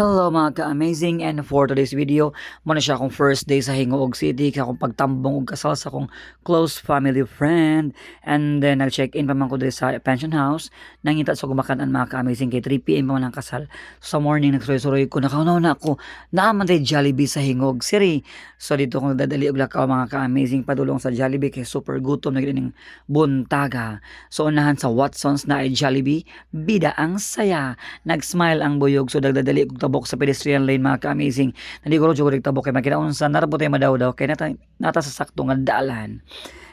Hello mga ka-amazing, and for today's video, muna siya akong first day sa Hingoog City, kaya akong pagtambong og kasal sa akong close family friend, and then nag-check-in pa man ko dito sa pension house, nangita sa kumakanan mga ka-amazing kay 3 PM pa man ang kasal. Sa morning, nagsuroy-suroy ko, nakaunaw na ako, naaman tayo Jollibee sa Hingoog City. So dito kong dadali og lakaw mga ka-amazing padulong sa Jollibee kay super gutom na gining buntaga. So unahan sa Watsons na ay Jollibee, bida ang saya. Nag-smile ang buyog, so dagdadali og tabok sa pedestrian lane mga ka-amazing. Nadi ko jud tabok kay makinaon sa narabo tay madaw-daw kay nata sa sakto nga dalan.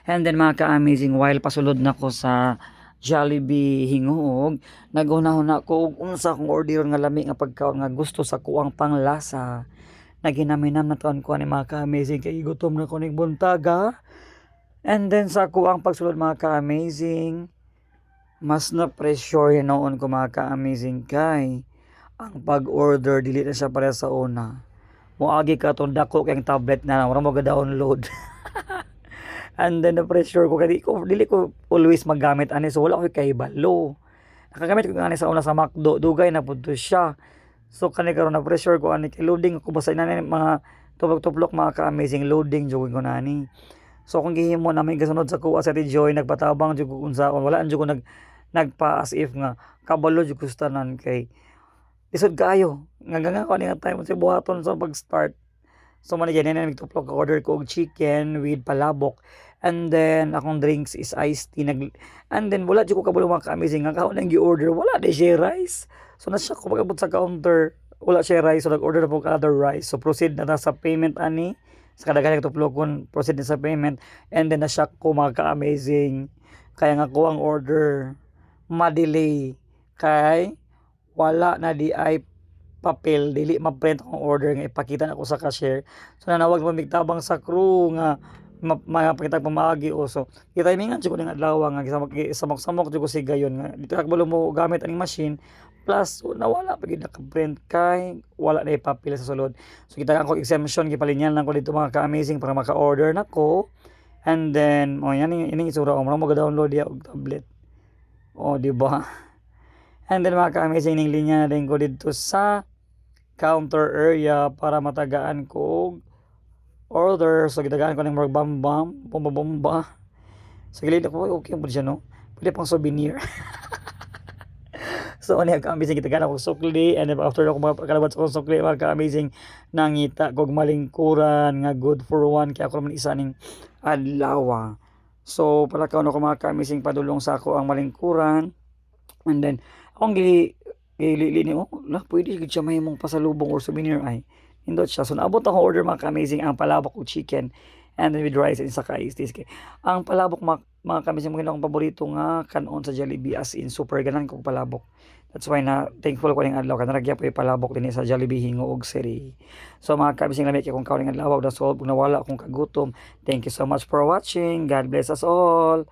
And then mga ka-amazing, while pasulod na ko sa Jollibee Hingoog, nagunahon na ko og unsa akong order nga lami nga pagkaon nga gusto sa kuang panglasa. Naginaminam na taon ko ni mga ka-amazing kay gutom na ko ning buntaga. And then sa kuang pagsulod mga ka-amazing, mas na pressure noon ko mga ka-amazing kay ang pag-order dili na siya para sa una. Moagi ka tong dako kay tablet na wala mo ga-download. And then the pressure ko kay dili ko always magamit ani, so wala ko kay balo. Nakagamit ko ani sa una sa McDo, dugay na pud siya. So kani karon na pressure ko ani kay loading ko basta na mga tuplok-tuplok mga ka-amazing, loading jud ko na ani. So kung gihimo na may gasunod sa kuha sa Joy, nagpatabang jud ko unsa wala jud ko nagpa as if nga kabalo jud ko tanan kay lisod kayo nga ko nga time sa buhaton sa pag-start. So man yan na nagtuplok ka order ko og chicken with palabok, and then akong drinks is iced tea and then wala jud ko kabalo mga ka-amazing nga kaon nang gi-order wala di siya rice. So nasya ko pag-abot sa counter wala siya rice, so nag-order na po another rice. So proceed na ta sa payment ani sa kadaghan nagtuplok kon proceed na sa payment, and then nasya ko mga ka-amazing kaya nga ko ang order ma-delay kay wala na di ay papel, dili ma-print ang order nga ipakita na ko sa cashier. So nanawag mo migtabang sa crew nga mapakita pamaagi o so gitimingan jud ko ning adlaw nga samok-samok jud ko si gayon nga dito akbalo mo gamit aning machine, plus nawala pa gid naka-print kay wala na papel sa sulod. So kita ko exemption gipalinyan lang ko dito mga ka-amazing para maka-order nako. And then yan ining isura mo ga-download ya og tablet. Di ba? And then mga ka-amazing, ning linya na din ko dito sa counter area para matagaan ko order. So gitagaan ko ng mga bomba. So gilid ako, okay po siya no? Pwede pang souvenir. So ano yung ka-amazing, gitagaan ako sukli, and then after ako kalabot sa sukli, mga ka-amazing, nangita kog malingkuran nga good for one, kaya ako naman isa ning adlaw. So pala ka ako mga ka-amazing padulong sa ako ang malingkuran. And then akong gili ni pwede gid siya mahimong pasalubong or souvenir ay indot siya. So naabot akong order mga ka-amazing ang palabok o chicken, and then with rice and saka iced tea. Ang palabok mga ka-amazing mo akong paborito nga kanon sa Jollibee, as in super ganan kong palabok. That's why na thankful ko ning adlaw kan nagya po palabok din sa Jollibee Hingoog City. So mga ka-amazing lami kay kung kauning adlaw na solve kung nawala akong kagutom. Thank you so much for watching. God bless us all.